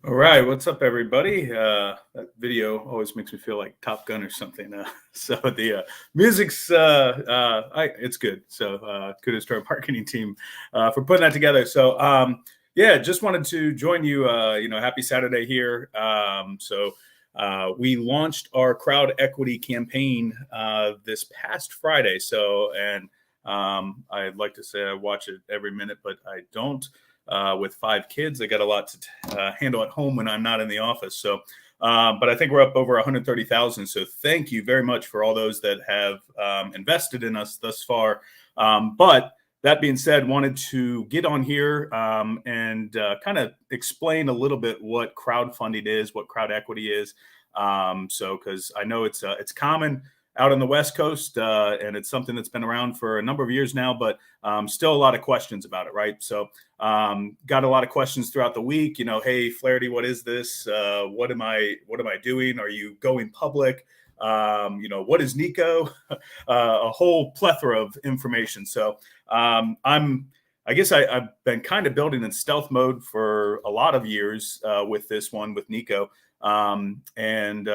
All right, what's up, everybody? That video always makes me feel like Top Gun or something. So the music's it's good. So kudos to our marketing team for putting that together. So yeah, just wanted to join you. Happy Saturday here. We launched our crowd equity campaign this past Friday. I'd like to say I watch it every minute, but I don't with five kids. I got a lot to handle at home when I'm not in the office. But I think we're up over 130,000. So thank you very much for all those that have invested in us thus far. But that being said, wanted to get on here and kind of explain a little bit what crowdfunding is, what crowd equity is. Because I know it's common out on the West Coast, and it's something that's been around for a number of years now, but still a lot of questions about it, right? Got a lot of questions throughout the week. Hey, Flaherty, what is this? What am I doing? Are you going public? What is Nico? A whole plethora of information. I've been kind of building in stealth mode for a lot of years with this one with Nico, and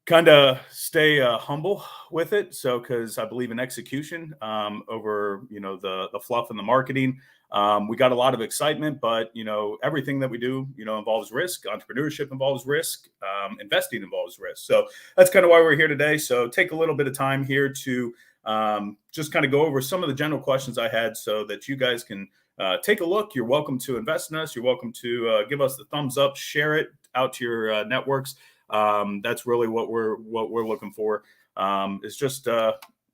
kind of stay humble with it. So, because I believe in execution over, the fluff and the marketing. We got a lot of excitement, but everything that we do, involves risk. Entrepreneurship involves risk. Investing involves risk. So that's kind of why we're here today. So take a little bit of time here to just kind of go over some of the general questions I had, so that you guys can take a look. You're welcome to invest in us. You're welcome to give us the thumbs up, share it out to your networks. That's really what we're looking for. Is just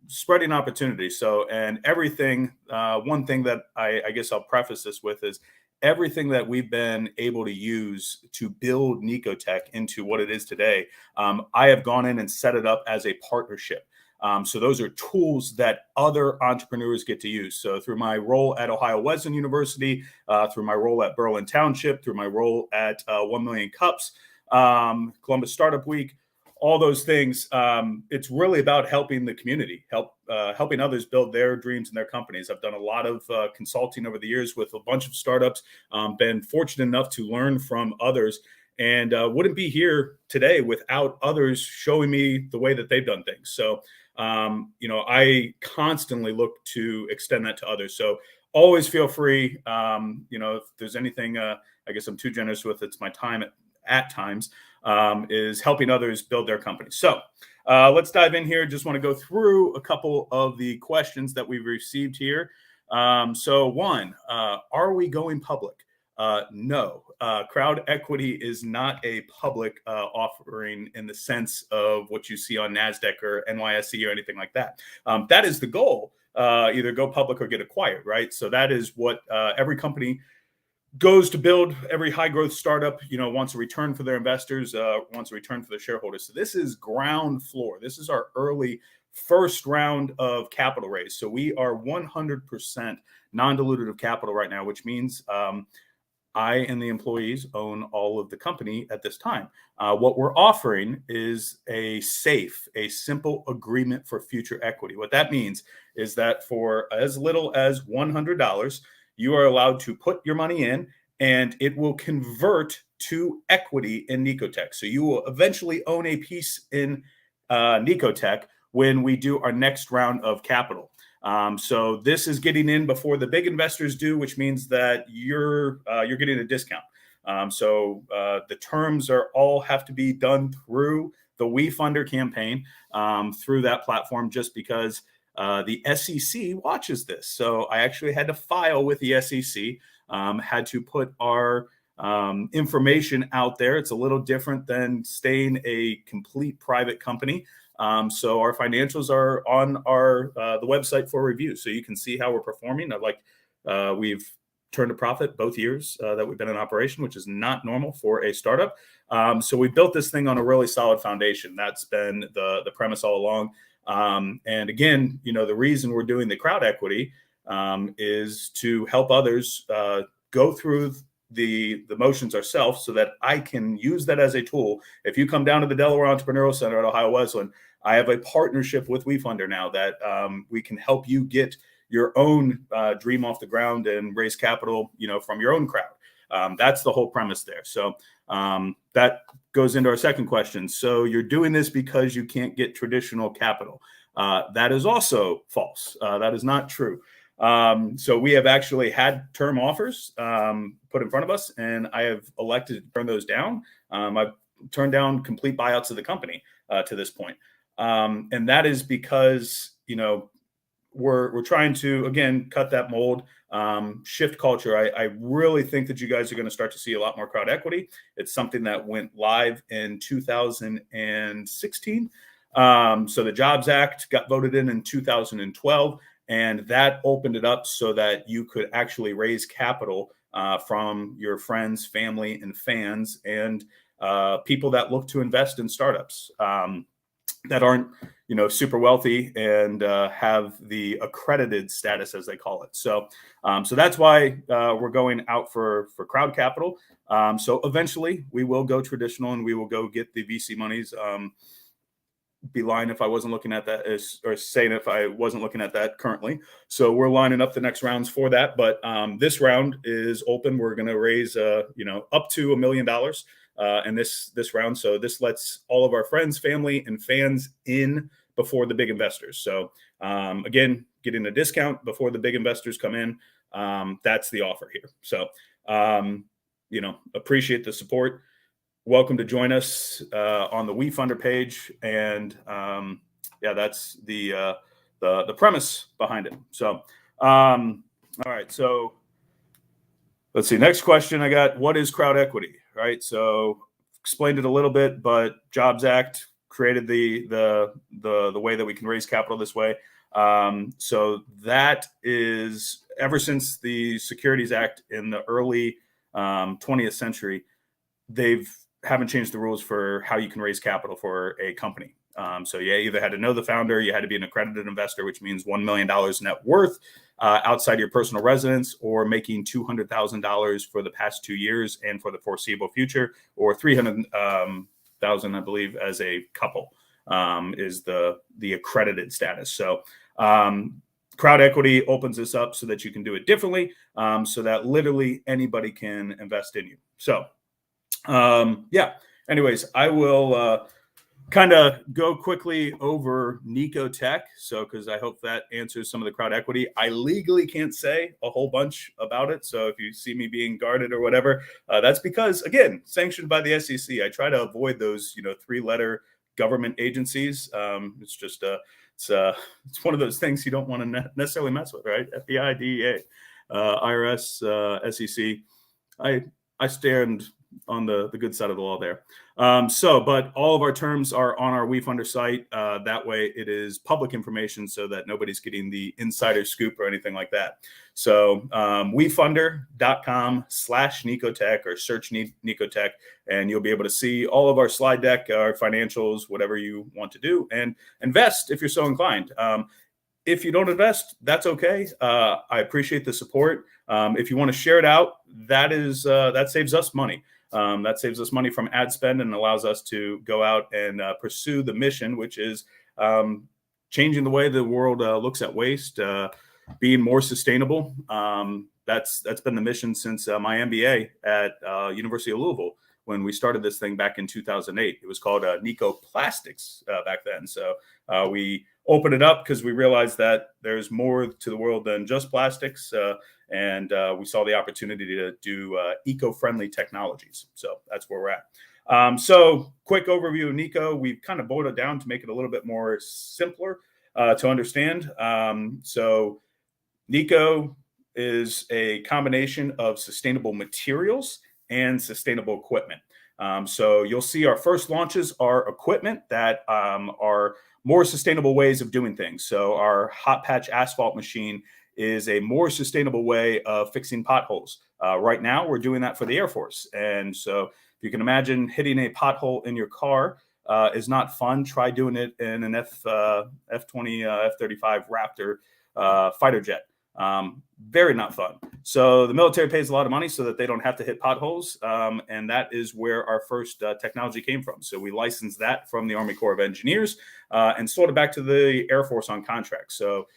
spreading opportunity. So, and everything. One thing that I guess I'll preface this with is everything that we've been able to use to build necoTECH into what it is today. I have gone in and set it up as a partnership. So those are tools that other entrepreneurs get to use. So through my role at Ohio Wesleyan University, through my role at Berlin Township, through my role at 1 Million Cups, Columbus Startup Week, all those things. It's really about helping the community, helping others build their dreams and their companies. I've done a lot of consulting over the years with a bunch of startups, been fortunate enough to learn from others, and wouldn't be here today without others showing me the way that they've done things. So, I constantly look to extend that to others. So always feel free. If there's anything, I guess I'm too generous with, it's my time at times, is helping others build their company. So let's dive in here. Just want to go through a couple of the questions that we've received here. One, are we going public? No. Crowd equity is not a public offering in the sense of what you see on NASDAQ or NYSE or anything like that. That is the goal. Either go public or get acquired, right? So that is what every company goes to build. Every high growth startup, wants a return for their investors, wants a return for their shareholders. So this is ground floor. This is our early first round of capital raise. So we are 100% non-dilutive capital right now, which means I and the employees own all of the company at this time. What we're offering is a simple agreement for future equity. What that means is that for as little as $100, you are allowed to put your money in, and it will convert to equity in necoTECH. So you will eventually own a piece in necoTECH when we do our next round of capital. So this is getting in before the big investors do, which means that you're getting a discount. The terms have to be done through the WeFunder campaign, through that platform, just because the SEC watches this. So I actually had to file with the SEC, had to put our information out there. It's a little different than staying a complete private company. So our financials are on the website for review, so you can see how we're performing. We've turned a profit both years that we've been in operation, which is not normal for a startup. So we built this thing on a really solid foundation. That's been the premise all along. And again, the reason we're doing the crowd equity is to help others go through the motions ourselves, so that I can use that as a tool. If you come down to the Delaware Entrepreneurial Center at Ohio Wesleyan, I have a partnership with WeFunder now that we can help you get your own dream off the ground and raise capital, from your own crowd. That's the whole premise there. So that goes into our second question. So you're doing this because you can't get traditional capital. That is also false. That is not true. So we have actually had term offers put in front of us, and I have elected to turn those down. I've turned down complete buyouts of the company to this point. And that is because, we're trying to, again, cut that mold, shift culture. I really think that you guys are going to start to see a lot more crowd equity. It's something that went live in 2016. So the Jobs Act got voted in 2012, and that opened it up so that you could actually raise capital from your friends, family, and fans, and people that look to invest in startups that aren't, super wealthy and have the accredited status, as they call it. So that's why we're going out for crowd capital. So eventually we will go traditional, and we will go get the VC monies. Be lying if I wasn't looking at that, or saying if I wasn't looking at that currently. So we're lining up the next rounds for that. But this round is open. We're going to raise, up to $1 million in this round. So this lets all of our friends, family, and fans in before the big investors. So again, getting a discount before the big investors come in. That's the offer here. So appreciate the support. Welcome to join us on the WeFunder page, and that's the premise behind it. So, all right. So, let's see. Next question I got: what is crowd equity? Right. So, explained it a little bit, but Jobs Act created the way that we can raise capital this way. So that is ever since the Securities Act in the early 20th century, haven't changed the rules for how you can raise capital for a company. So you either had to know the founder, you had to be an accredited investor, which means $1 million net worth outside your personal residence, or making $200,000 for the past 2 years and for the foreseeable future, or $300,000, I believe, as a couple is the accredited status. So crowd equity opens this up so that you can do it differently, so that literally anybody can invest in you. So anyways, I will kind of go quickly over necoTECH. So, because I hope that answers some of the crowd equity. I legally can't say a whole bunch about it. So if you see me being guarded or whatever, that's because, again, sanctioned by the SEC. I try to avoid those, 3-letter government agencies. It's just, it's one of those things you don't want to necessarily mess with, right? FBI, DEA, IRS, SEC. I stand on the good side of the law there. But all of our terms are on our WeFunder site. That way it is public information, so that nobody's getting the insider scoop or anything like that. So wefunder.com/necoTECH, or search necoTECH, and you'll be able to see all of our slide deck, our financials, whatever you want to do, and invest if you're so inclined. If you don't invest, that's okay. I appreciate the support. If you want to share it out, that saves us money. That saves us money from ad spend and allows us to go out and pursue the mission, which is changing the way the world looks at waste, being more sustainable. That's been the mission since my MBA at University of Louisville, when we started this thing back in 2008. It was called necoPlastics back then. So we opened it up because we realized that there's more to the world than just plastics. And we saw the opportunity to do eco-friendly technologies. So that's where we're at. So quick overview of Neco. We've kind of boiled it down to make it a little bit more simpler to understand. So Neco is a combination of sustainable materials and sustainable equipment. So you'll see our first launches are equipment that are more sustainable ways of doing things. So our hot patch asphalt machine is a more sustainable way of fixing potholes. Right now, we're doing that for the Air Force. And so if you can imagine, hitting a pothole in your car is not fun. Try doing it in an F-20, F-35 Raptor fighter jet. Very not fun. So the military pays a lot of money so that they don't have to hit potholes. And that is where our first technology came from. So we licensed that from the Army Corps of Engineers and sold it back to the Air Force on contract. So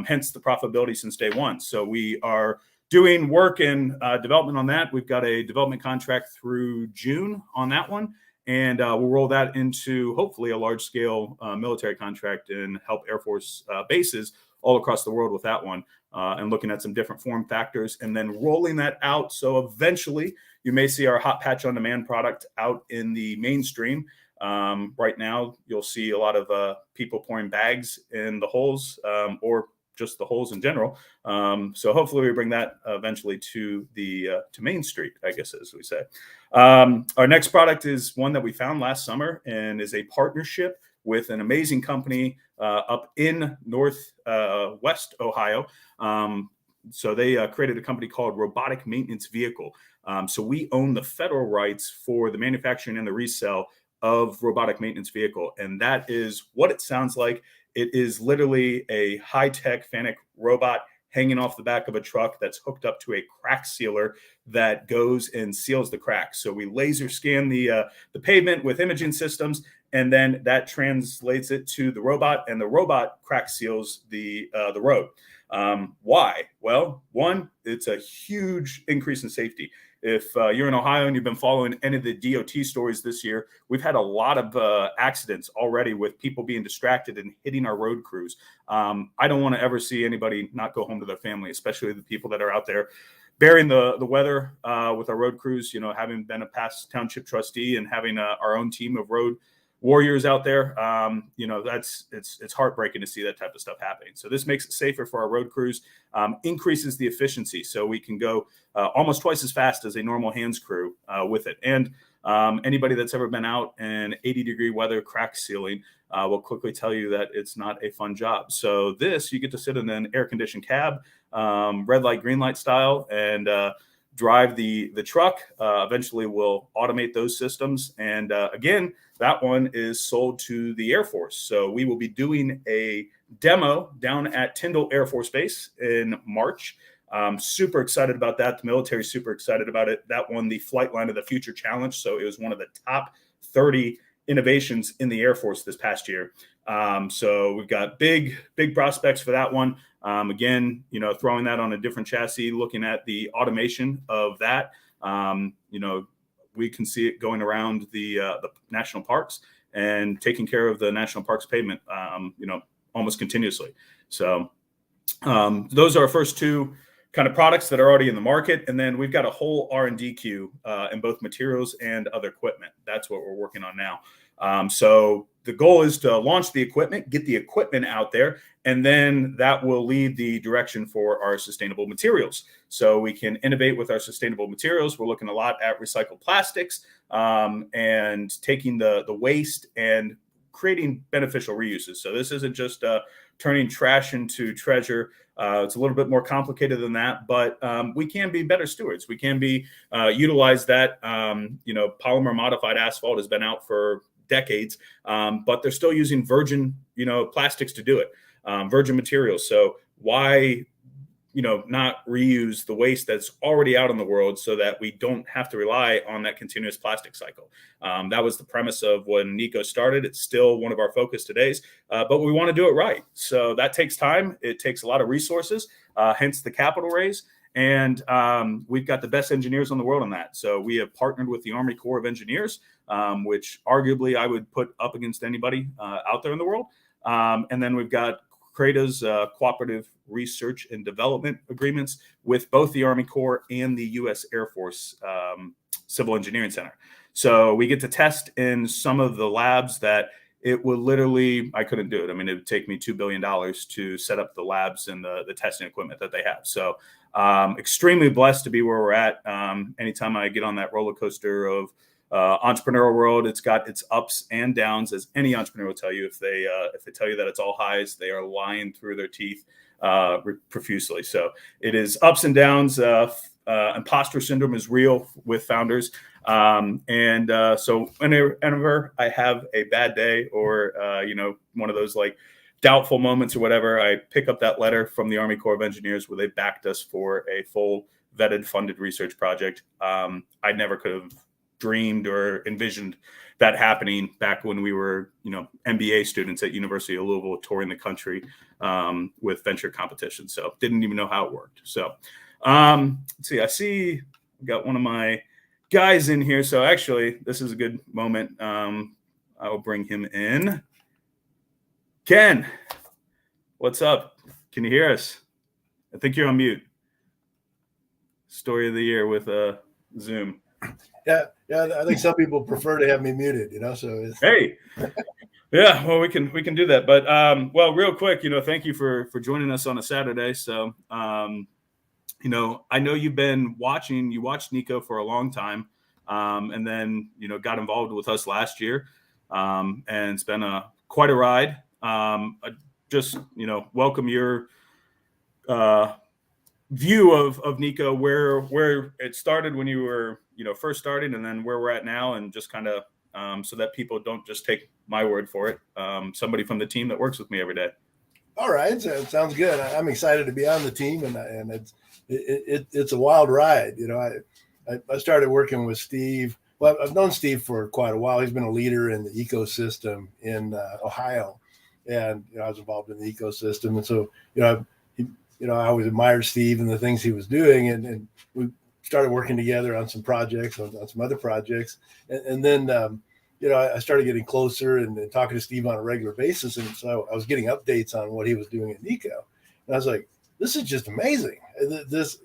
hence the profitability since day one. So we are doing work in development on that. We've got a development contract through June on that one. And we'll roll that into hopefully a large scale military contract and help Air Force bases all across the world with that one, and looking at some different form factors and then rolling that out. So eventually you may see our hot patch on demand product out in the mainstream. Right now, you'll see a lot of people pouring bags in the holes, or just the holes in general. So hopefully we bring that eventually to Main Street, I guess, as we say. Our next product is one that we found last summer and is a partnership with an amazing company up in Northwest Ohio. So they created a company called Robotic Maintenance Vehicle. So we own the federal rights for the manufacturing and the resale of robotic maintenance vehicle. And that is what it sounds like. It is literally a high-tech FANUC robot hanging off the back of a truck that's hooked up to a crack sealer that goes and seals the cracks. So we laser scan the pavement with imaging systems, and then that translates it to the robot, and the robot crack seals the road. Why? Well, one, it's a huge increase in safety. If you're in Ohio and you've been following any of the DOT stories this year, we've had a lot of accidents already with people being distracted and hitting our road crews. I don't want to ever see anybody not go home to their family, especially the people that are out there bearing the weather with our road crews. You know, having been a past township trustee and having our own team of road warriors out there, you know, it's heartbreaking to see that type of stuff happening. So this makes it safer for our road crews, increases the efficiency, so we can go almost twice as fast as a normal hands crew with it. And anybody that's ever been out in 80-degree weather crack sealing will quickly tell you that it's not a fun job. So this, you get to sit in an air-conditioned cab, red light, green light style, and drive the truck. Eventually we'll automate those systems. And again, that one is sold to the Air Force. So we will be doing a demo down at Tyndall Air Force Base in March. Super excited about that. The military is super excited about it. That won the Flight Line of the Future Challenge. So it was one of the top 30 innovations in the Air Force this past year. So we've got big prospects for that one. Again, you know, throwing that on a different chassis, looking at the automation of that. You know, we can see it going around the national parks and taking care of the national parks pavement, you know, almost continuously. So those are our first two kind of products that are already in the market. And then we've got a whole R&D queue in both materials and other equipment. That's what we're working on now. So the goal is to launch the equipment, get the equipment out there, and then that will lead the direction for our sustainable materials. So we can innovate with our sustainable materials. We're looking a lot at recycled plastics and taking the waste and creating beneficial reuses. So this isn't just turning trash into treasure. It's a little bit more complicated than that, but we can be better stewards. We can be utilize that. You know, polymer modified asphalt has been out for decades, but they're still using virgin, you know, plastics to do it, virgin materials. So why, you know, not reuse the waste that's already out in the world so that we don't have to rely on that continuous plastic cycle? That was the premise of when neco started. It's still one of our focus today, but we want to do it right. So that takes time. It takes a lot of resources, hence the capital raise. And we've got the best engineers in the world on that. So we have partnered with the Army Corps of Engineers, which arguably I would put up against anybody out there in the world. And then we've got CRADA's cooperative research and development agreements with both the Army Corps and the U.S. Air Force Civil Engineering Center. So we get to test in some of the labs that it would literally, I couldn't do it. I mean, it would take me $2 billion to set up the labs and the testing equipment that they have. So extremely blessed to be where we're at. Anytime I get on that roller coaster of entrepreneurial world, it's got its ups and downs, as any entrepreneur will tell you. If they tell you that it's all highs, they are lying through their teeth profusely. So it is ups and downs. Imposter syndrome is real with founders. So whenever I have a bad day or, you know, one of those like doubtful moments or whatever, I pick up that letter from the Army Corps of Engineers where they backed us for a full vetted funded research project. I never could have dreamed or envisioned that happening back when we were, you know, MBA students at University of Louisville touring the country with venture competition. So didn't even know how it worked. So Let's see. I see we got one of my guys in here. So actually, this is a good moment. I will bring him in. Ken, what's up? Can you hear us? I think you're on mute. Story of the year with Zoom. Yeah. I think some people prefer to have me muted, So hey, yeah. Well, we can do that. But well, real quick, thank you for joining us on a Saturday. So I know you've been watching. You watched Nico for a long time, and then got involved with us last year, and it's been quite a ride. Just welcome your view of Nico, where it started when you were first starting, and then where we're at now, and just kind of so that people don't just take my word for it. Somebody from the team that works with me every day. All right, so it sounds good. I'm excited to be on the team, and it's a wild ride. I started working with Steve. Well, I've known Steve for quite a while. He's been a leader in the ecosystem in Ohio, and I was involved in the ecosystem, and so I always admired Steve and the things he was doing, and we started working together on some projects, on some other projects, and then I started getting closer and talking to Steve on a regular basis, and so I was getting updates on what he was doing at Nico, and I was like, this is just amazing. This,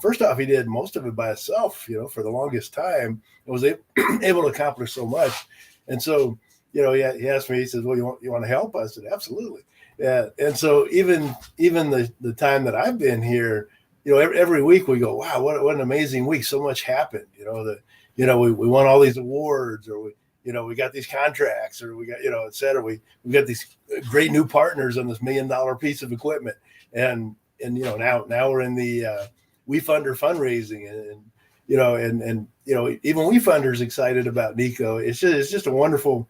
first off, he did most of it by himself, for the longest time, and was able to accomplish so much. And so, he asked me, he says, well, you want to help? I said, absolutely. Yeah. And so even the time that I've been here, every week we go, wow, what an amazing week. So much happened, we won all these awards, or we got these contracts, or we got, et cetera. We got these great new partners on this $1 million piece of equipment. And now we're in the WeFunder fundraising, and even WeFunder's excited about Nico. It's just a wonderful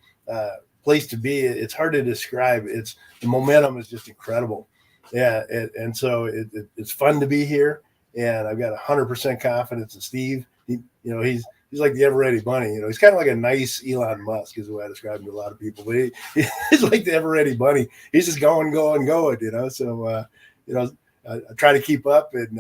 place to be. It's hard to describe. The momentum is just incredible. Yeah, and so it's fun to be here, and I've got 100% confidence in Steve. He's like the ever-ready bunny. He's kind of like a nice Elon Musk is the way I describe him to a lot of people. But he's like the ever-ready bunny. He's just going. So I try to keep up, and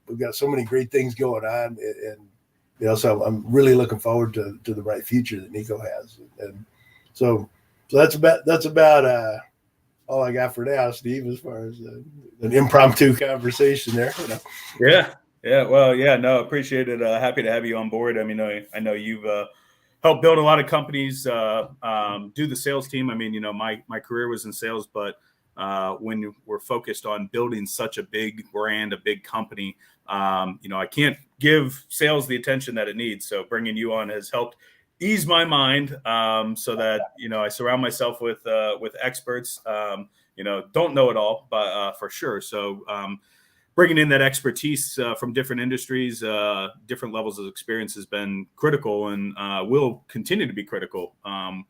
we've got so many great things going on, and so I'm really looking forward to the bright future that Nico has. And so that's about all I got for now, Steve, as far as an impromptu conversation there. Yeah. Well, yeah, no, appreciate it. Happy to have you on board. I mean, I know you've helped build a lot of companies, do the sales team. I mean, my career was in sales, but when we're focused on building such a big brand, a big company, I can't give sales the attention that it needs. So bringing you on has helped ease my mind, so that I surround myself with experts. Don't know it all, but for sure. So bringing in that expertise from different industries, different levels of experience has been critical, and will continue to be critical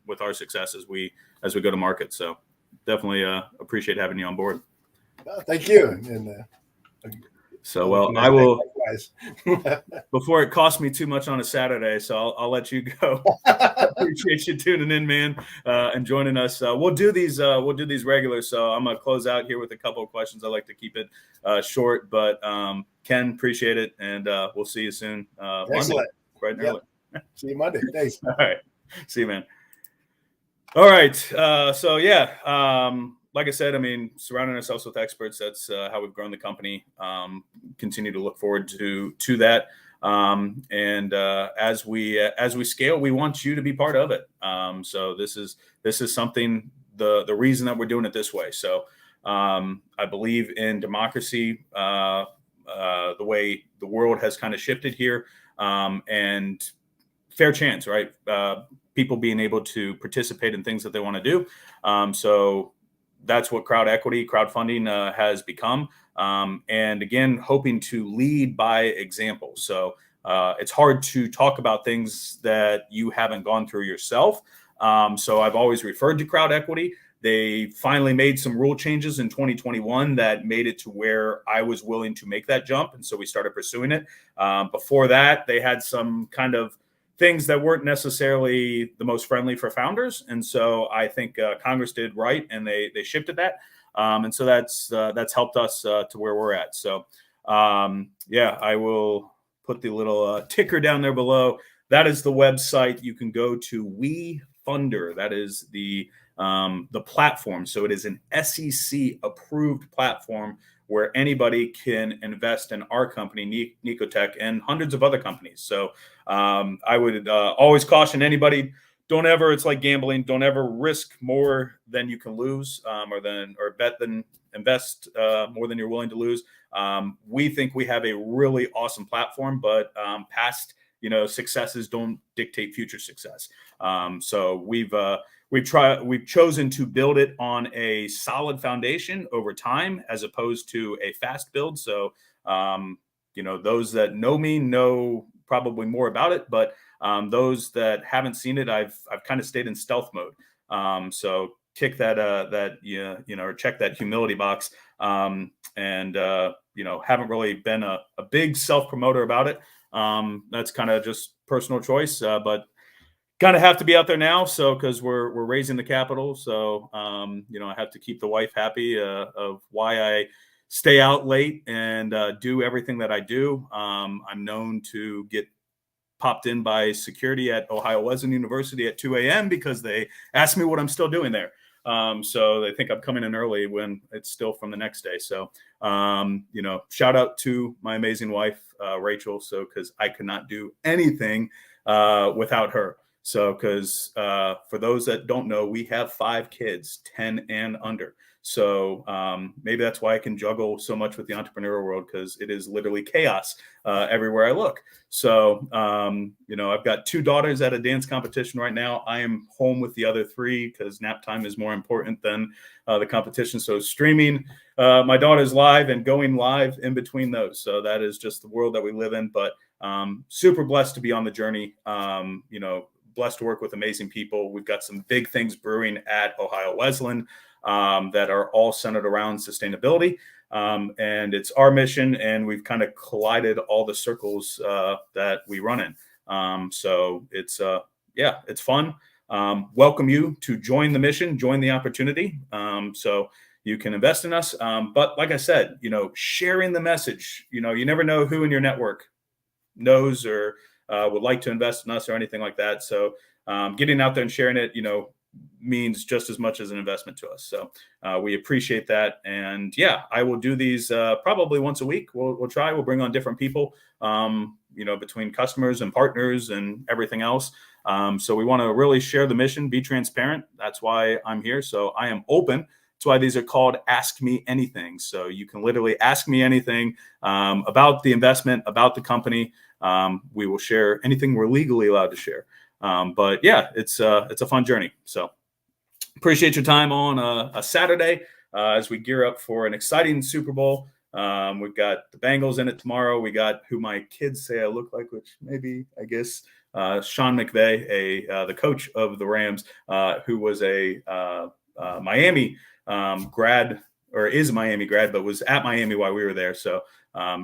with our success as we go to market. So definitely appreciate having you on board. Thank you. And so, well, I will, before it costs me too much on a Saturday, so I'll let you go. Appreciate you tuning in, man, and joining us. We'll do these regular. So I'm going to close out here with a couple of questions. I like to keep it short, but Ken, appreciate it. And we'll see you soon. Monday, right and early. See you Monday. Thanks. All right. See you, man. All right. So yeah, like I said, I mean, surrounding ourselves with experts, that's how we've grown the company. Continue to look forward to that. And as we scale, we want you to be part of it. So this is something, the reason that we're doing it this way. So I believe in democracy, the way the world has kind of shifted here, and fair chance, right? People being able to participate in things that they want to do. So that's what crowdfunding has become. And again, hoping to lead by example. So it's hard to talk about things that you haven't gone through yourself. So I've always referred to crowd equity. They finally made some rule changes in 2021 that made it to where I was willing to make that jump. And so we started pursuing it. Before that, they had some kind of things that weren't necessarily the most friendly for founders. And so I think Congress did right, and they shifted that. And so that's helped us to where we're at. So yeah, I will put the little ticker down there below. That is the website. You can go to WeFunder. That is the platform. So it is an SEC approved platform where anybody can invest in our company, necoTECH, and hundreds of other companies. So I would always caution anybody, don't ever, it's like gambling, don't ever risk more than you can lose, or invest more than you're willing to lose. We think we have a really awesome platform, but past successes don't dictate future success. So we've chosen to build it on a solid foundation over time, as opposed to a fast build. So those that know me know probably more about it, but those that haven't seen it, I've kind of stayed in stealth mode. So kick that or check that humility box, and haven't really been a big self promoter about it. That's kind of just personal choice, but kind of have to be out there now. So, cause we're raising the capital. So, I have to keep the wife happy, of why I stay out late and, do everything that I do. I'm known to get popped in by security at Ohio Wesleyan University at 2 a.m. because they asked me what I'm still doing there. So they think I'm coming in early when it's still from the next day. So, shout out to my amazing wife, Rachel. So, cause I could not do anything, without her. So, cause, for those that don't know, we have 5 kids, 10 and under. So maybe that's why I can juggle so much with the entrepreneurial world, because it is literally chaos everywhere I look. So, I've got 2 daughters at a dance competition right now. I am home with the other 3 because nap time is more important than the competition. So streaming my daughters live and going live in between those. So that is just the world that we live in. But super blessed to be on the journey. Blessed to work with amazing people. We've got some big things brewing at Ohio Wesleyan that are all centered around sustainability. And it's our mission, and we've kind of collided all the circles that we run in. So it's fun. Welcome you to join the mission, join the opportunity. So you can invest in us. But like I said, sharing the message, you never know who in your network knows or would like to invest in us or anything like that. So getting out there and sharing it, means just as much as an investment to us. So we appreciate that. And yeah, I will do these probably once a week. We'll bring on different people, between customers and partners and everything else. So we want to really share the mission, be transparent. That's why I'm here. So I am open. That's why these are called Ask Me Anything. So you can literally ask me anything about the investment, about the company. We will share anything we're legally allowed to share. But yeah, it's a fun journey. So appreciate your time on a Saturday as we gear up for an exciting Super Bowl. We've got the Bengals in it tomorrow. We got who my kids say I look like, which maybe, I guess, Sean McVay, the coach of the Rams, who was a Miami grad, or is a Miami grad, but was at Miami while we were there. So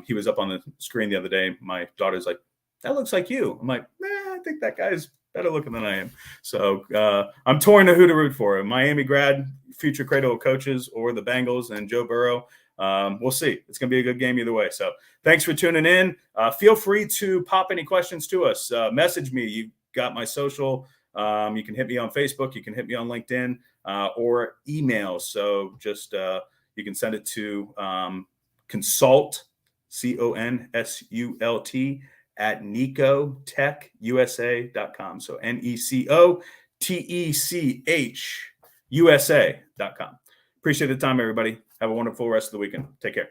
he was up on the screen the other day. My daughter's like, that looks like you. I'm like, I think that guy's better looking than I am. So I'm torn to who to root for. Miami grad, future cradle coaches, or the Bengals and Joe Burrow. We'll see. It's going to be a good game either way. So thanks for tuning in. Feel free to pop any questions to us. Message me. You've got my social. You can hit me on Facebook. You can hit me on LinkedIn, or email. So just you can send it to consult, CONSULT, at necotechusa.com. So NECOTECH USA.com. Appreciate the time, everybody. Have a wonderful rest of the weekend. Take care.